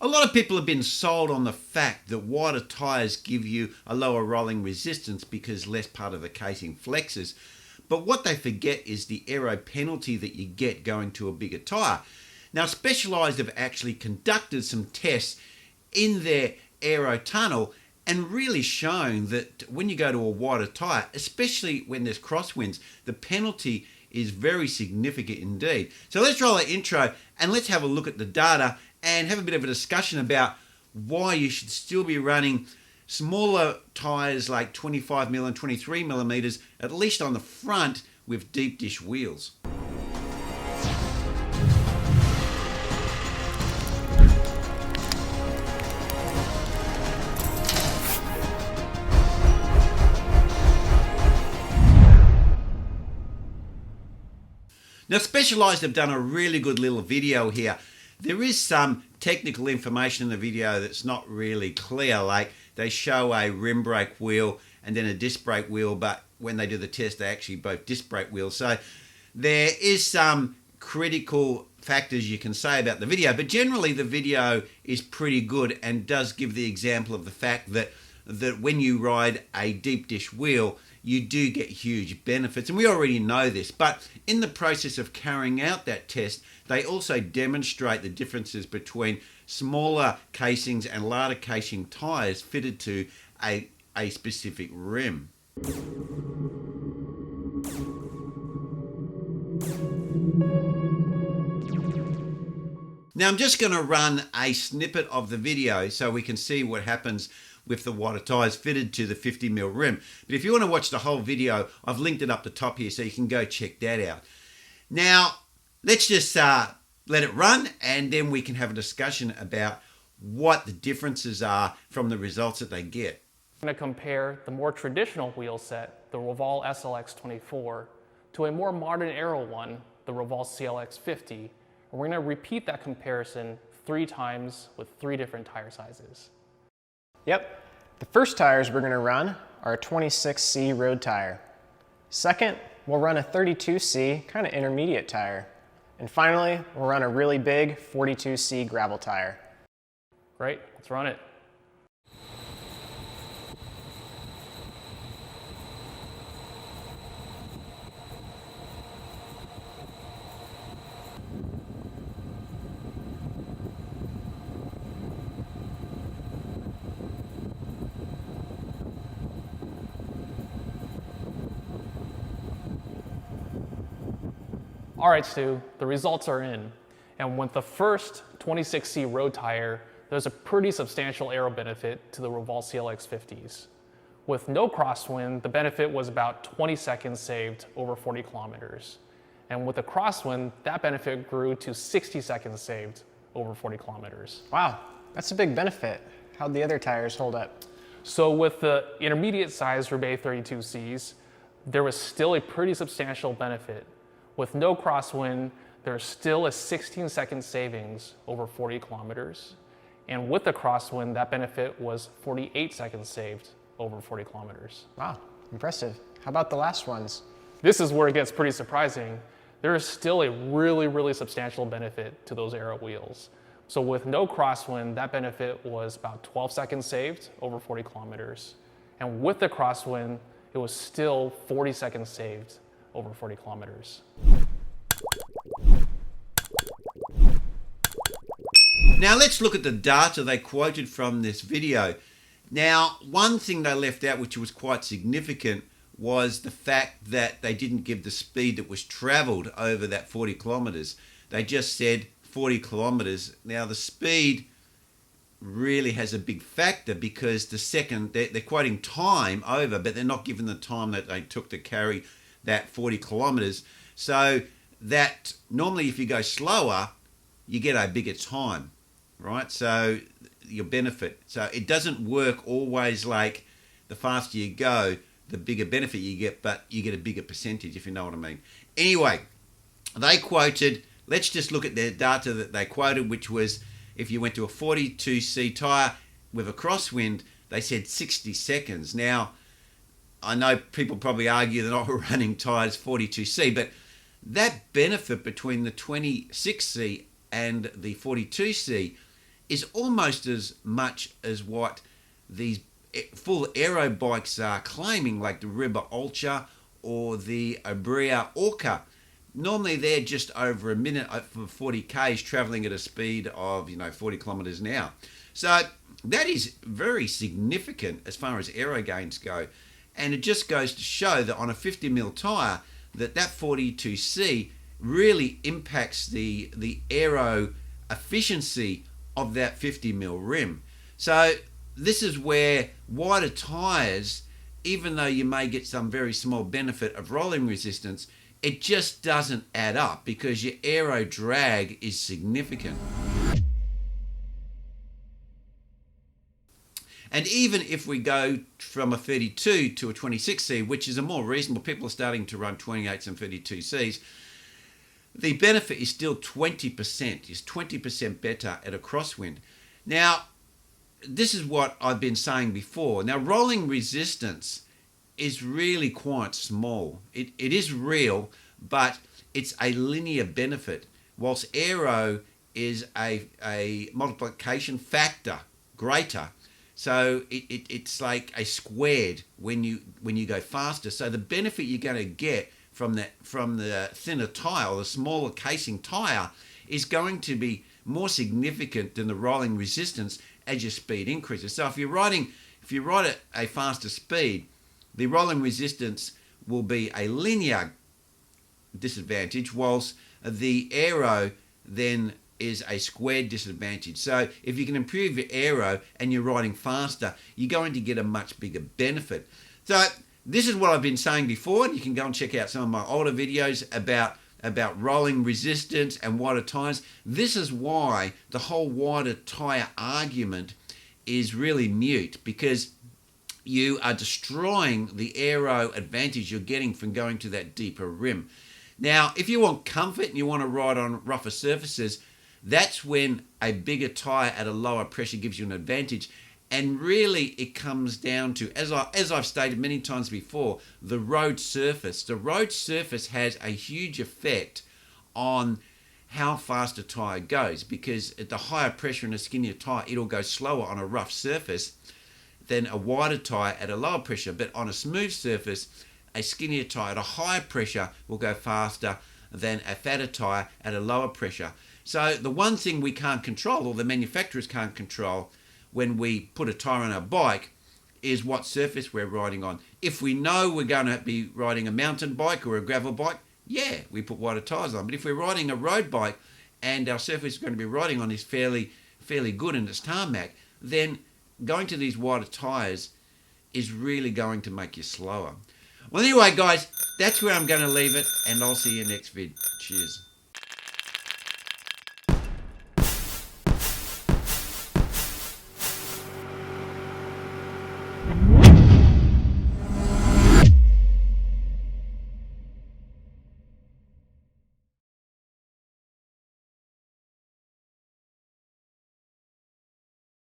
A lot of people have been sold on the fact that wider tyres give you a lower rolling resistance because less part of the casing flexes. But what they forget is the aero penalty that you get going to a bigger tyre. Now, Specialized have actually conducted some tests in their aero tunnel and really shown that when you go to a wider tyre, especially when there's crosswinds, the penalty is very significant indeed. So let's roll our intro and let's have a look at the data and have a bit of a discussion about why you should still be running smaller tyres like 25mm and 23mm, at least on the front, with deep dish wheels. Now, Specialized have done a really good little video here. There is some technical information in the video that's not really clear, like they show a rim brake wheel and then a disc brake wheel, but when they do the test, they actually both disc brake wheels. So there is some critical factors you can say about the video, but generally the video is pretty good and does give the example of the fact that when you ride a deep dish wheel, you do get huge benefits. And we already know this, but in the process of carrying out that test, they also demonstrate the differences between smaller casings and larger casing tyres fitted to a specific rim. Now I'm just going to run a snippet of the video so we can see what happens with the wider tyres fitted to the 50mm rim. But if you want to watch the whole video, I've linked it up the top here so you can go check that out. Now, let's just let it run and then we can have a discussion about what the differences are from the results that they get. I'm going to compare the more traditional wheel set, the Reval SLX24, to a more modern aero one, the Reval CLX50. And we're going to repeat that comparison 3 times with 3 different tire sizes. Yep, the first tires we're going to run are a 26C road tire. Second, we'll run a 32C kind of intermediate tire. And finally, we'll run a really big 42C gravel tire. Great, let's run it. All right, Stu, the results are in. And with the first 26C road tire, there's a pretty substantial aero benefit to the Reval CLX50s. With no crosswind, the benefit was about 20 seconds saved over 40 kilometers. And with the crosswind, that benefit grew to 60 seconds saved over 40 kilometers. Wow, that's a big benefit. How'd the other tires hold up? So with the intermediate size Rebay 32Cs, there was still a pretty substantial benefit. With no crosswind, there's still a 16-second savings over 40 kilometers. And with the crosswind, that benefit was 48 seconds saved over 40 kilometers. Wow, impressive. How about the last ones? This is where it gets pretty surprising. There is still a really substantial benefit to those aero wheels. So with no crosswind, that benefit was about 12 seconds saved over 40 kilometers. And with the crosswind, it was still 40 seconds saved over 40 kilometers. Now let's look at the data they quoted from this video. Now, one thing they left out, which was quite significant, was the fact that they didn't give the speed that was traveled over that 40 kilometers. They just said 40 kilometers. Now the speed really has a big factor because they're quoting time over, but they're not given the time that they took to carry that 40 kilometers. So that normally if you go slower, you get a bigger time, right? So your benefit. So it doesn't work always like the faster you go, the bigger benefit you get, but you get a bigger percentage, if you know what I mean. Anyway, they quoted, let's just look at their data that they quoted, which was if you went to a 42C tyre with a crosswind, they said 60 seconds. Now, I know people probably argue they're not running tyres 42C, but that benefit between the 26C and the 42C is almost as much as what these full aero bikes are claiming, like the Riber Ultra or the Abrea Orca. Normally they're just over a minute for 40 k's traveling at a speed of 40 kilometers an hour. So that is very significant as far as aero gains go, and it just goes to show that on a 50mm tire that 42C really impacts the aero efficiency of that 50mm rim. So this is where wider tires, even though you may get some very small benefit of rolling resistance, it just doesn't add up because your aero drag is significant. And even if we go from a 32 to a 26C, which is a more reasonable, people are starting to run 28s and 32Cs, the benefit is still 20%, is 20% better at a crosswind. Now, this is what I've been saying before. Now, rolling resistance is really quite small. It is real, but it's a linear benefit, whilst aero is a multiplication factor greater. So it's like a squared when you go faster. So the benefit you're going to get from the thinner tire, or the smaller casing tire, is going to be more significant than the rolling resistance as your speed increases. So if you ride at a faster speed, the rolling resistance will be a linear disadvantage, whilst the aero then is a squared disadvantage. So if you can improve your aero and you're riding faster, you're going to get a much bigger benefit. So this is what I've been saying before. You can go and check out some of my older videos about rolling resistance and wider tires. This is why the whole wider tire argument is really mute, because you are destroying the aero advantage you're getting from going to that deeper rim. Now, if you want comfort and you want to ride on rougher surfaces, that's when a bigger tire at a lower pressure gives you an advantage. And really it comes down to, as I've stated many times before, the road surface. The road surface has a huge effect on how fast a tire goes, because at the higher pressure in a skinnier tire, it'll go slower on a rough surface than a wider tire at a lower pressure. But on a smooth surface, a skinnier tire at a higher pressure will go faster than a fatter tire at a lower pressure. So the one thing we can't control, or the manufacturers can't control, when we put a tire on our bike, is what surface we're riding on. If we know we're going to be riding a mountain bike or a gravel bike, yeah, we put wider tires on. But if we're riding a road bike and our surface we're going to be riding on is fairly good and it's tarmac, then going to these wider tires is really going to make you slower. Well, anyway, guys, that's where I'm going to leave it, and I'll see you next vid. Cheers.